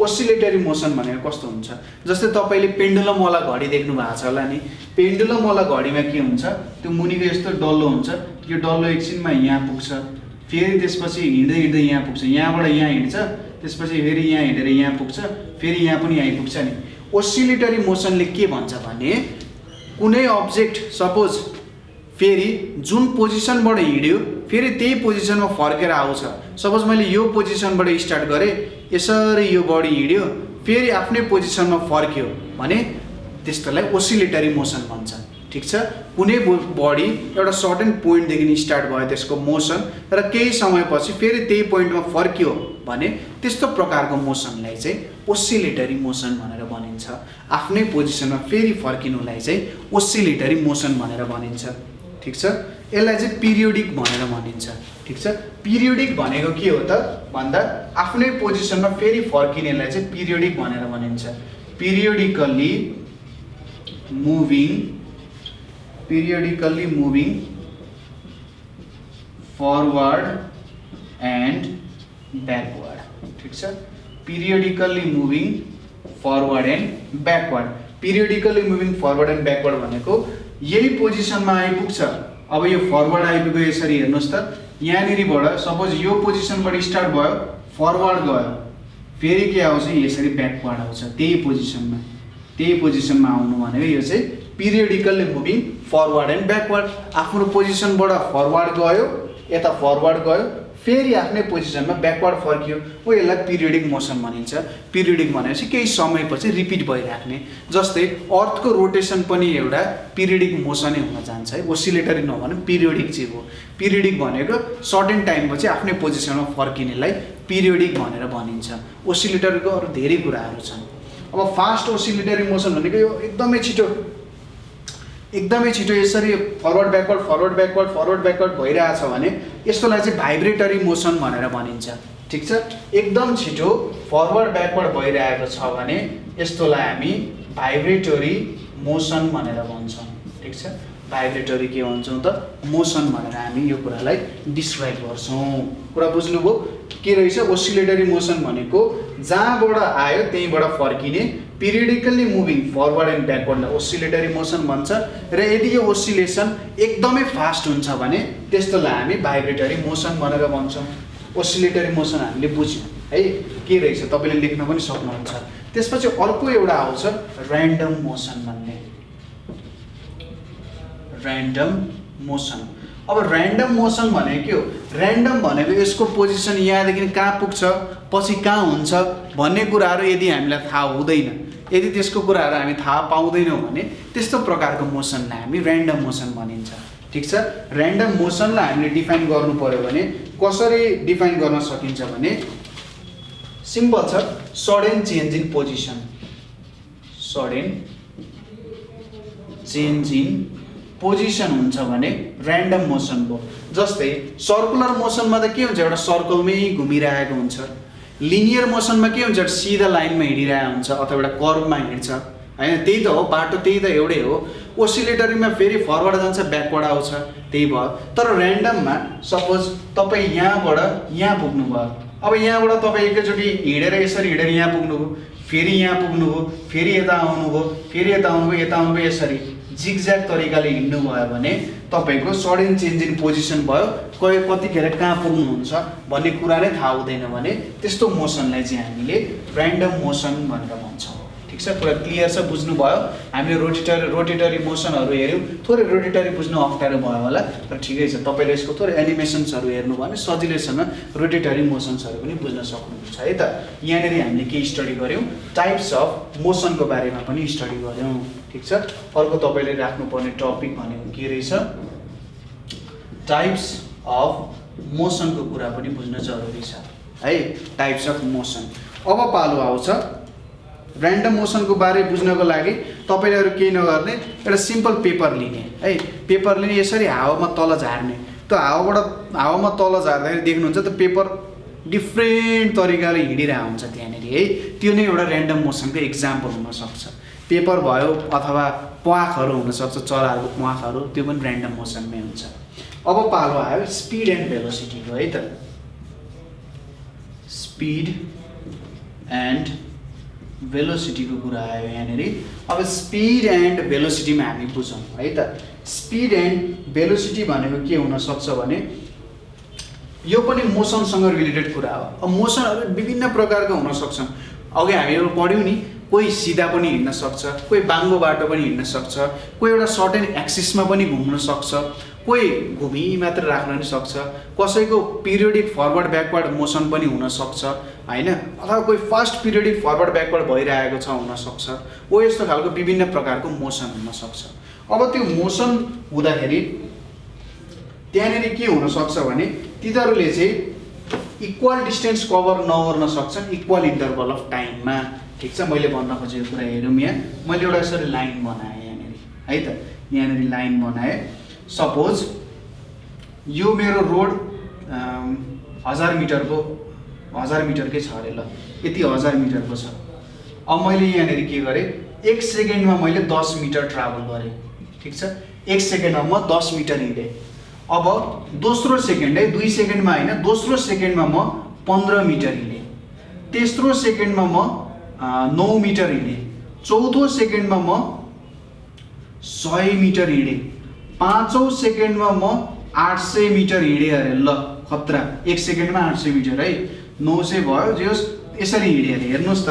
ओसिलेटरी मोसन भनेको कस्तो हुन्छ, जस्तै तपाईँले पेन्डुलम वाला घडी देख्नु भएको छ होला नि। पेन्डुलम वाला घडीमा के हुन्छ, त्यो मुनिको यस्तो डल्लो हुन्छ, यो डल्लो एकछिनमा यहाँ पुग्छ, फेरि त्यसपछि हिँड्दै हिँड्दै यहाँ पुग्छ, यहाँबाट यहाँ हिँड्छ, त्यसपछि फेरि यहाँ हिँडेर यहाँ पुग्छ, फेरि यहाँ पनि आइपुग्छ नि। ओसिलेटरी मोसनले के भन्छ भने कुनै अब्जेक्ट सपोज फेरि जुन पोजिसनबाट हिँड्यो फेरि त्यही पोजिसनमा फर्केर आउँछ। सपोज मैले यो पोजिसनबाट स्टार्ट गरेँ, यसरी यो बडी हिँड्यो, फेरि आफ्नै पोजिसनमा फर्क्यो भने त्यस्तोलाई ओसिलेटरी मोसन भन्छ, ठिक छ। कुनै बडी एउटा सर्टेन पोइन्टदेखि स्टार्ट भयो त्यसको मोसन र केही समयपछि फेरि त्यही पोइन्टमा फर्क्यो भने त्यस्तो प्रकारको मोसनलाई चाहिँ ओसिलेटरी मोसन भनेर भनिन्छ। आफ्नै पोजिसनमा फेरि फर्किनुलाई चाहिँ ओसिलेटरी मोसन भनेर भनिन्छ, ठिक छ। यसलाई चाहिँ पिरियोडिक भनेर भनिन्छ, ठिक छ। पिरियोडिक भनेको के हो त भन्दा आफ्नै पोजिसनमा फेरि फर्किनेलाई चाहिँ पिरियोडिक भनेर भनिन्छ। Periodically moving forward and backward, ठिक छ। Periodically moving forward and backward. Periodically moving forward and backward भनेको यही पोजिसनमा आइपुग्छ। अब यो फरवर्ड आइपुग्यो, यसरी हेर्नुहोस् त, यहाँनिरबाट सपोज यो पोजिसनबाट स्टार्ट भयो, फरवर्ड गयो, फेरि के आउँछ, यसरी ब्याकवर्ड आउँछ। त्यही पोजिसनमा आउनु भनेको यो चाहिँ पिरियोडिकल्ली मुभिङ फरवर्ड एन्ड ब्याकवर्ड। आफ्नो पोजिसनबाट फरवर्ड गयो, यता फरवर्ड गयो, फेरि आफ्नै पोजिसनमा ब्याकवर्ड फर्कियो, हो यसलाई पिरियडिक मोसन भनिन्छ। पिरियडिक भनेपछि केही समयपछि रिपिट भइराख्ने। जस्तै अर्थको रोटेसन पनि एउटा पिरियडिक मोसनै हुन जान्छ है, ओसिलेटरी नभनौँ पिरियडिक चाहिँ हो। पिरियडिक भनेको सर्टेन टाइमपछि आफ्नै पोजिसनमा फर्किनेलाई पिरियडिक भनेर भनिन्छ। ओसिलेटरको अरू धेरै कुराहरू छन्। अब फास्ट ओसिलेटरी मोसन भनेको यो एकदमै छिटो यसरी फरवर्ड ब्याकवर्ड भइरहेछ भने यस्तोलाई चाहिँ भाइब्रेटरी मोसन भनेर भनिन्छ। ठिक छ, एकदम छिटो फरवर्ड ब्याकवर्ड भइरहेको छ भने यस्तोलाई हामी भाइब्रेटरी मोसन भनेर भन्छौँ। ठिक छ, भाइब्रेटरी के भन्छौँ त मोसन भनेर हामी यो कुरालाई डिस्क्राइब गर्छौँ। कुरा बुझ्नुभयो के रहेछ? ओसिलेटरी मोसन भनेको जहाँबाट आयो त्यहीँबाट फर्किने, पिरियडिकल्ली मुभिङ फरवर्ड एन्ड ब्याकवर्डलाई ओसिलेटरी मोसन भन्छ। र यदि यो ओसिलेसन एकदमै फास्ट हुन्छ भने त्यस्तोलाई हामी भाइब्रेटरी मोसन भनेर भन्छौँ। ओसिलेटरी मोसन हामीले बुझ्यौँ है के रहेछ, तपाईँले लेख्न पनि सक्नुहुन्छ। त्यसपछि अर्को एउटा आउँछ ऱ्यान्डम मोसन भन्ने। Random motion. अब ऱ्यान्डम मोसन भनेको के हो? ऱ्यान्डम भनेको यसको पोजिसन यहाँदेखि कहाँ पुग्छ, पछि कहाँ हुन्छ भन्ने कुराहरू यदि हामीलाई थाहा हुँदैन, यदि त्यसको कुराहरू हामी थाहा पाउँदैनौँ भने त्यस्तो प्रकारको मोसनलाई हामी ऱ्यान्डम मोसन भनिन्छ। ठिक छ, ऱ्यान्डम मोसनलाई हामीले डिफाइन गर्नु पर्यो भने कसरी डिफाइन गर्न सकिन्छ भने सिम्पल छ, sudden change in position. Sudden change in position हुन्छ भने ऱ्यान्डम मोसन भयो। जस्तै सर्कुलर मोसनमा त के हुन्छ, एउटा सर्कलमै घुमिरहेको हुन्छ। लिनियर मोसनमा के हुन्छ, सिधा लाइनमा हिँडिरहेको हुन्छ अथवा एउटा कर्भमा हिँड्छ हैन, त्यही त हो, बाटो त्यही त एउटै हो। ओसिलेटरीमा फेरि फरवर्ड जान्छ ब्याकवर्ड आउँछ, त्यही भयो। तर ऱ्यान्डममा सपोज तपाईँ यहाँबाट यहाँ पुग्नुभयो, अब यहाँबाट तपाईँ एकैचोटि हिँडेर यसरी हिँडेर यहाँ पुग्नुभयो, फेरि यहाँ पुग्नुभयो, फेरि यता आउनुभयो, फेरि यता आउनुभयो, यसरी जिगज्याग तरिकाले हिँड्नुभयो भने तपाईँको सडन चेन्ज इन पोजिसन भयो। कतिखेर कहाँ पुग्नुहुन्छ भन्ने कुरा नै थाहा हुँदैन भने त्यस्तो मोसनलाई चाहिँ हामीले ऱ्यान्डम मोसन भनेर भन्छौँ। ठिक छ, कुरा क्लियर छ, बुझ्नुभयो? हामीले रोटेटरी मोसनहरू हेऱ्यौँ, थोरै रोटेटरी बुझ्नु अप्ठ्यारो भयो होला, तर ठिकै छ, तपाईँले यसको थोरै एनिमेसन्सहरू हेर्नुभयो भने सजिलैसँग रोटेटरी मोसन्सहरू पनि बुझ्न सक्नुहुन्छ है त। यहाँनिर हामीले के स्टडी गऱ्यौँ, टाइप्स अफ मोसनको बारेमा पनि स्टडी गऱ्यौँ। ठिक छ, अर्को तपाईँले राख्नुपर्ने टपिक भनेको के रहेछ, टाइप्स अफ मोसनको कुरा पनि बुझ्न जरुरी छ है, टाइप्स अफ मोसन। अब पालो आउँछ ऱ्यान्डम मोसनको बारे बुझ्नको लागि तपाईँले अरू केही नगर्ने, एउटा सिम्पल पेपर लिने है, पेपर लिने यसरी हावामा तल झार्ने। त्यो हावामा तल झार्दाखेरि देख्नुहुन्छ त पेपर डिफ्रेन्ट तरिकाले हिँडिरहेको हुन्छ त्यहाँनिर है, त्यो नै एउटा ऱ्यान्डम मोसनको इक्जाम्पल हुनसक्छ। पेपर भयो अथवा प्वाखहरू हुनसक्छ, चराहरूको प्वाखहरू, त्यो पनि ऱ्यान्डम मोसनमै हुन्छ। अब पालो आयो स्पिड एन्ड भेलोसिटीको है त, स्पिड एन्ड भेलोसिटीको कुरा आयो यहाँनिर। अब स्पिड एन्ड भेलोसिटीमा हामी बुझौँ है त। स्पिड एन्ड भेलोसिटी भनेको के हुनसक्छ भने यो पनि मोसनसँग रिलेटेड कुरा हो। अब मोसनहरू विभिन्न प्रकारको हुनसक्छन्। अघि हामीहरू पढ्यौँ नि, कोही सिधा पनि हिँड्न सक्छ, कोही बाङ्गो बाटो पनि हिँड्न सक्छ, कोही एउटा सर्टेन एक्सिसमा पनि घुम्न सक्छ, कोही घुमी मात्र राख्न पनि सक्छ, कसैको पिरियडिक फरवर्ड ब्याकवर्ड मोसन पनि हुनसक्छ होइन, अथवा कोही फास्ट पिरियडिक फरवर्ड ब्याकवर्ड भइरहेको छ हुनसक्छ। हो यस्तो खालको विभिन्न प्रकारको मोसन हुनसक्छ। अब त्यो मोसन हुँदाखेरि त्यहाँनिर के हुनसक्छ भने तिनीहरूले चाहिँ इक्वल डिस्टेन्स कभर नगर्न सक्छन् इक्वल इन्टरभल अफ टाइममा। ठिक छ, मैले भन्न खोजेको कुरा हेरौँ, यहाँ मैले एउटा यसरी लाइन बनाएँ यहाँनिर है त, यहाँनिर लाइन बनाएँ। सपोज यो मेरो रोड 1000 मिटरकै छ अरे, ल यति 1000 मिटरको छ। अब मैले यहाँनिर के गरेँ, 1 सेकेन्डमा मैले 10 मिटर ट्राभल गरेँ। ठिक छ, 1 सेकेन्डमा म 10 मिटर हिँडेँ। अब दोस्रो सेकेन्ड है, 2 सेकेन्डमा होइन, दोस्रो सेकेन्डमा म 15 मिटर हिँडेँ, तेस्रो सेकेन्डमा म 9 मिटर हिँडेँ, चौथो सेकेन्डमा म 100 मिटर हिँडेँ, पाँचौँ सेकेन्डमा म 800 मिटर हिँडेँ अरे, ल खतरा, 1 सेकेन्डमा 800 मिटर है, 900 भयो, जे होस् यसरी हिँडेँ अरे। हेर्नुहोस् त,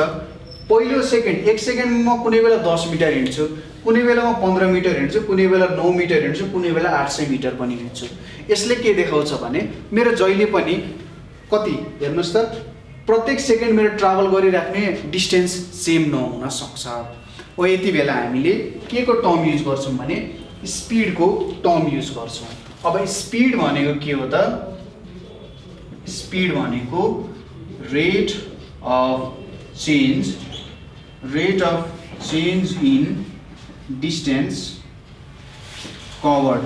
पहिलो सेकेन्ड 1 सेकेन्डमा म कुनै बेला 10 मिटर हिँड्छु, कुनै बेला म 15 मिटर हिँड्छु, कुनै बेला 9 मिटर हिँड्छु, कुनै बेला 800 मिटर पनि हिँड्छु। यसले के देखाउँछ भने मेरो जहिले पनि कति हेर्नुस् त प्रत्येक सेकेन्ड मेरो ट्राभल गरिराख्ने डिस्टेन्स सेम नहुन सक्छ। हो यति बेला हामीले के को टर्म युज गर्छौं भने स्पिड को टर्म युज गर्छौं। अब स्पिड भनेको के हो त स्पिड भनेको rate of change in distance covered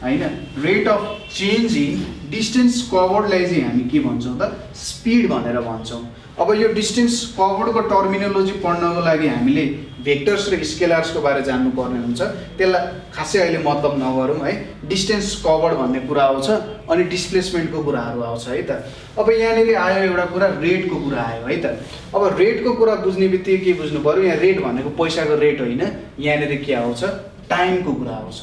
हैन rate of change in distance कभर्डलाई चाहिँ हामी के भन्छौं त स्पिड भनेर भन्छौं। अब यो डिस्टेन्स कभर्डको टर्मिनोलोजी पढ्नको लागि हामीले भेक्टर्स र स्केलर्सको बारे जान्नु पर्ने हुन्छ। त्यसलाई खासै अहिले मतलब नगरौँ है। डिस्टेन्स कभर्ड भन्ने कुरा आउँछ अनि डिस्प्लेसमेन्टको कुराहरू आउँछ है त। अब यहाँनेरि आयो एउटा कुरा रेटको कुरा आयो है त। अब रेटको कुरा बुझ्ने बित्तिकै के बुझ्नु पर्यो यहाँ रेट भनेको पैसाको रेट होइन यहाँनेरि के आउँछ टाइमको कुरा आउँछ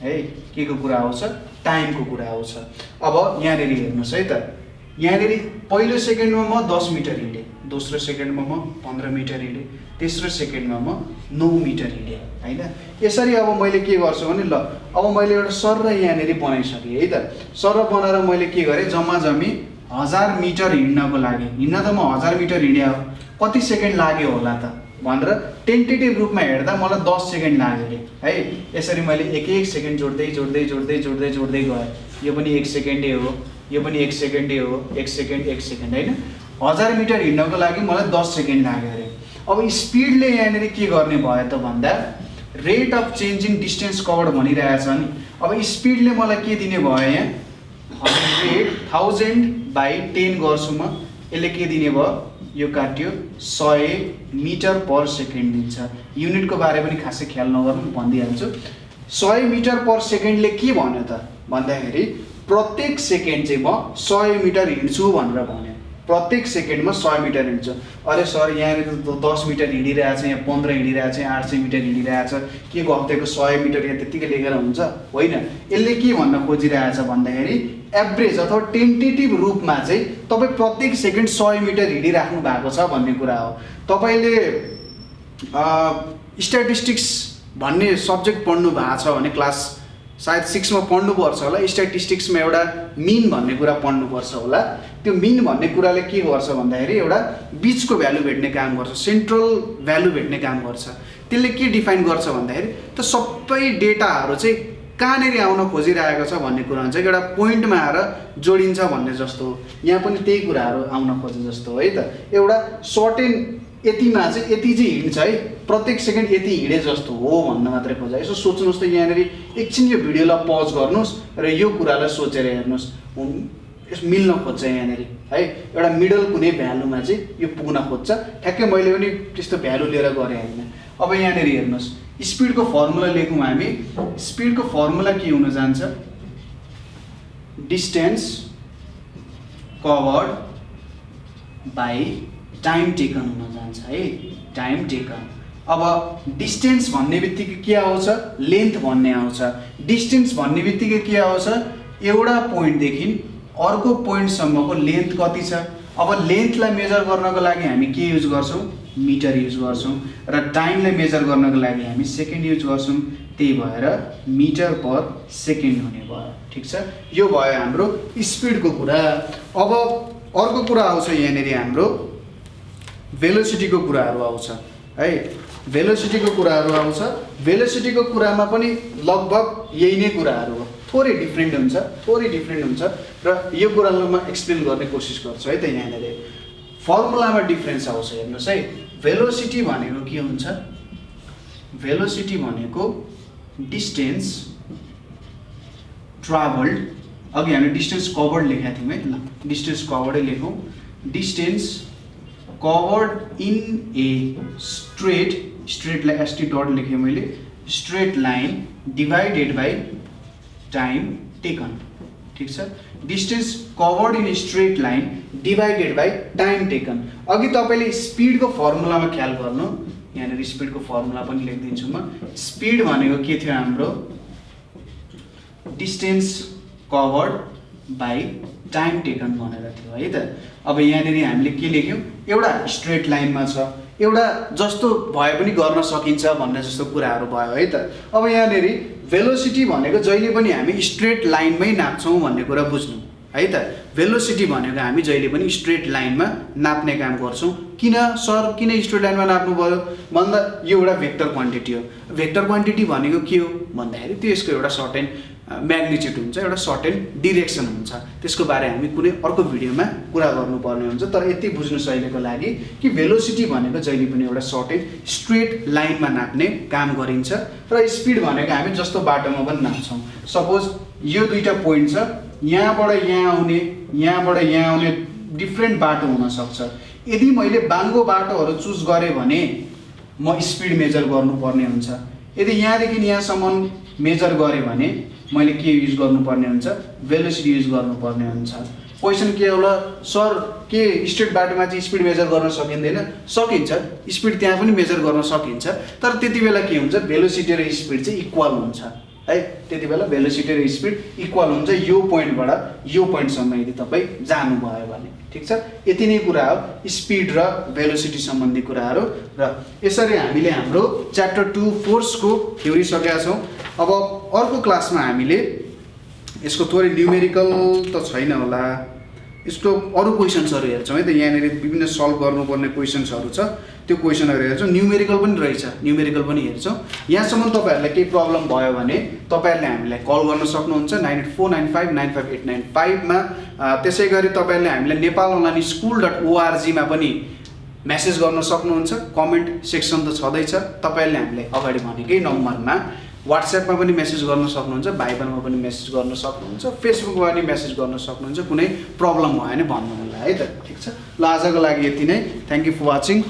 है। के को कुरा आउँछ टाइमको कुरा आउँछ। अब यहाँनेरि हेर्नुस् है त यहाँनेरि पहिलो सेकेन्डमा म 10 मिटर हिँडेँ दोस्रो सेकेन्डमा म 15 मिटर हिँडेँ तेस्रो सेकेन्डमा म 9 मिटर हिँडेँ हैन। यसरी अब मैले के गर्छु भने ल अब मैले एउटा सर यहाँनेरि बनाइसकेँ है त। सर बनाएर मैले के गरेँ जम्मा जम्मी 1000 मिटर हिँड्नको लागि हिँड्न त म 1000 मिटर हिँडे हो कति सेकेन्ड लाग्यो होला त भनेर टेन्टेटिभ रूपमा हेर्दा मलाई 10 सेकेन्ड लाग्यो रे है। यसरी मैले एक एक सेकेन्ड जोड्दै जोड्दै जोड्दै जोड्दै जोड्दै गएँ। यो पनि 1 सेकेन्डै हो यो पनि 1 सेकेन्डै हो 1 सेकेन्ड हैन। 1000 मिटर हिँड्नको लागि मलाई 10 सेकेन्ड लाग्यो रे। अब स्पिडले यहाँनेरि के गर्ने भयो त भन्दा rate of change in distance covered भनिरहेछ नि। अब स्पिडले मलाई के दिने भयो यहाँ 100,000/10 गर्छु म यसले के दिने भयो यो काट्यो 100 मिटर पर सेकेन्ड दिन्छ। युनिटको बारे पनि खासै ख्याल नगर्नु भनिदिइहाल्छु। 100 मिटर पर सेकेन्डले के भन्यो त भन्दाखेरि प्रत्येक सेकेन्ड चाहिँ म 100 मिटर हिँड्छु भनेर भन्यो। प्रत्येक सेकेन्डमा 100 मिटर हिँड्छु। अरे सर यहाँनिर त 10 मिटर हिँडिरहेछ यहाँ 15 हिँडिरहेछ 800 मिटर हिँडिरहेछ के गफ्तेको 100 मिटर यहाँ त्यतिकै लेखेर हुन्छ होइन। यसले के भन्न खोजिरहेछ भन्दाखेरि एभरेज अथवा टेन्टेटिभ रूपमा चाहिँ तपाईँ प्रत्येक सेकेन्ड 100 मिटर हिँडिराख्नु भएको छ भन्ने कुरा हो। तपाईँले स्ट्याटिस्टिक्स भन्ने सब्जेक्ट पढ्नु भएको छ भने क्लास सायद 6 मा पढ्नुपर्छ होला। स्ट्याटिस्टिक्समा एउटा मिन भन्ने कुरा पढ्नुपर्छ होला। त्यो मिन भन्ने कुराले के गर्छ भन्दाखेरि एउटा बिचको भ्यालु भेट्ने काम गर्छ सेन्ट्रल भ्यालु भेट्ने काम गर्छ। त्यसले के डिफाइन गर्छ भन्दाखेरि त सबै डेटाहरू चाहिँ कहाँनेरि आउन खोजिरहेको छ भन्ने कुरा हुन्छ। एउटा पोइन्टमा आएर जोडिन्छ भन्ने जस्तो हो। यहाँ पनि त्यही कुराहरू आउन खोजे जस्तो हो है त। एउटा सर्टेन यतिमा चाहिँ यति चाहिँ हिँड्छ है प्रत्येक सेकेन्ड यति हिँडे जस्तो हो भन्न मात्रै खोजा। यसो सोच्नुहोस् त यहाँनेरि एकछिन यो भिडियोलाई पज गर्नुहोस् र यो कुरालाई सोचेर हेर्नुहोस् यस मिल्न खोज्छ यहाँनेरि है। एउटा मिडल कुनै भ्यालुमा चाहिँ यो पुग्न खोज्छ। ठ्याक्कै मैले पनि त्यस्तो भ्यालु लिएर गरेँ होइन। अब यहाँनेरि हेर्नुहोस् स्पिडको फर्मुला लेखौँ हामी। स्पिडको फर्मुला के हुन जान्छ distance covered by time taken हुन जान्छ है टाइम टेकन। अब डिस्टेन्स भन्ने बित्तिकै के आउँछ लेन्थ भन्ने आउँछ। डिस्टेन्स भन्ने बित्तिकै के आउँछ एउटा पोइन्टदेखि अर्को पोइन्टसम्मको लेन्थ कति छ। अब लेन्थलाई मेजर गर्नको लागि हामी के युज गर्छौँ मिटर युज गर्छौँ र टाइमलाई मेजर गर्नको लागि हामी सेकेन्ड युज गर्छौँ। त्यही भएर मिटर पर सेकेन्ड हुने भयो। ठिक छ यो भयो हाम्रो स्पिडको कुरा। अब अर्को कुरा आउँछ यहाँनेरि हाम्रो भेलोसिटीको कुराहरू आउँछ है। भेलोसिटीको कुराहरू आउँछ। भेलोसिटीको कुरामा पनि लगभग यही नै कुराहरू हो। थोरै डिफ्रेन्ट हुन्छ र यो कुरालाई म एक्सप्लेन गर्ने कोसिस गर्छु है त। यहाँनिर फर्मुलामा डिफ्रेन्स आउँछ हेर्नुहोस् है। भेलोसिटी भनेको के हुन्छ भेलोसिटी भनेको डिस्टेन्स ट्राभल्ड अघि हामीले डिस्टेन्स कभर्ड लेखेका थियौँ है। ल डिस्टेन्स कभर्डै लेखौँ। डिस्टेन्स कभर्ड इन ए स्ट्रेटलाई एसटी डट लेखेँ मैले straight line divided by time taken. ठिक छ distance covered in straight line divided by time taken. अघि तपाईँले स्पिडको फर्मुलामा ख्याल गर्नु। यहाँनिर स्पिडको फर्मुला पनि लेखिदिन्छु म। स्पिड भनेको के थियो हाम्रो distance covered by time taken भनेर थियो है त। अब यहाँनिर हामीले के लेख्यौँ एउटा स्ट्रेट लाइनमा छ एउटा जस्तो भए पनि गर्न सकिन्छ भन्ने जस्तो कुराहरू भयो है त। अब यहाँनिर भेलोसिटी भनेको जहिले पनि हामी स्ट्रेट लाइनमै नाप्छौँ भन्ने कुरा बुझ्नु है त। भेलोसिटी भनेको हामी जहिले पनि स्ट्रेट लाइनमा नाप्ने काम गर्छौँ। किन सर किन स्ट्रेट लाइनमा नाप्नु पर्यो भन्दा यो एउटा भेक्टर क्वान्टिटी हो। भेक्टर क्वान्टिटी भनेको के हो भन्दाखेरि त्यसको एउटा सर्टेन म्याग्निट्युड हुन्छ, एउटा सर्टेन डिरेक्सन हुन्छ। त्यसको बारे हामी कुनै अर्को भिडियोमा कुरा गर्नुपर्ने हुन्छ। तर यति बुझ्नु सहिलेको लागि कि भेलोसिटी भनेको जहिले पनि एउटा सर्टेन स्ट्रेट लाइनमा नाप्ने काम गरिन्छ र स्पिड भनेको हामी जस्तो बाटोमा पनि नाप्छौँ। सपोज यो दुईटा पोइन्ट छ, यहाँबाट यहाँ आउने यहाँबाट यहाँ आउने डिफ्रेन्ट बाटो हुनसक्छ। यदि मैले बाङ्गो बाटोहरू चुज गरेँ भने म स्पिड मेजर गर्नुपर्ने हुन्छ। यदि यहाँदेखि यहाँसम्म मेजर गरेँ भने मैले के युज गर्नुपर्ने हुन्छ, भेलोसिटी युज गर्नुपर्ने हुन्छ। क्वेसन के होला सर के स्ट्रेट बाटोमा चाहिँ स्पिड मेजर गर्न सकिँदैन? सकिन्छ, स्पिड त्यहाँ पनि मेजर गर्न सकिन्छ। तर त्यति बेला के हुन्छ, भेलोसिटी र स्पिड चाहिँ इक्वल हुन्छ है। त्यति बेला भेलोसिटी र स्पिड इक्वल हुन्छ यो पोइन्टबाट यो पोइन्टसम्म यदि तपाईँ जानुभयो भने। ठिक छ, यति नै कुरा हो स्पिड र भेलोसिटी सम्बन्धी कुराहरू। र यसरी हामीले हाम्रो च्याप्टर 2 फोर्सको थ्योरी सकेका छौँ। अब अर्को क्लासमा हामीले यसको थोरै न्युमेरिकल त छैन होला, यसको अरू क्वेसन्सहरू हेर्छौँ है त। यहाँनिर विभिन्न सल्भ गर्नुपर्ने क्वेसन्सहरू छ, त्यो क्वेसनहरू हेर्छौँ। न्युमेरिकल पनि रहेछ, न्युमेरिकल पनि हेर्छौँ। यहाँसम्म तपाईँहरूलाई केही प्रब्लम भयो भने तपाईँहरूले हामीलाई कल गर्न सक्नुहुन्छ 9849595895 मा। त्यसै गरी तपाईँहरूले हामीलाई nepalonlineschool.org मा पनि मेसेज गर्न सक्नुहुन्छ। कमेन्ट सेक्सन त छँदैछ, तपाईँहरूले हामीलाई अगाडि भनेकै नम्बरमा व्हाट्सएपमा पनि मेसेज गर्न सक्नुहुन्छ, भाइबरमा पनि मेसेज गर्न सक्नुहुन्छ, फेसबुकमा पनि मेसेज गर्न सक्नुहुन्छ। कुनै प्रब्लम भयो भने भन्नु होला है त। ठिक छ, ल आजको लागि यति नै। Thank you for watching.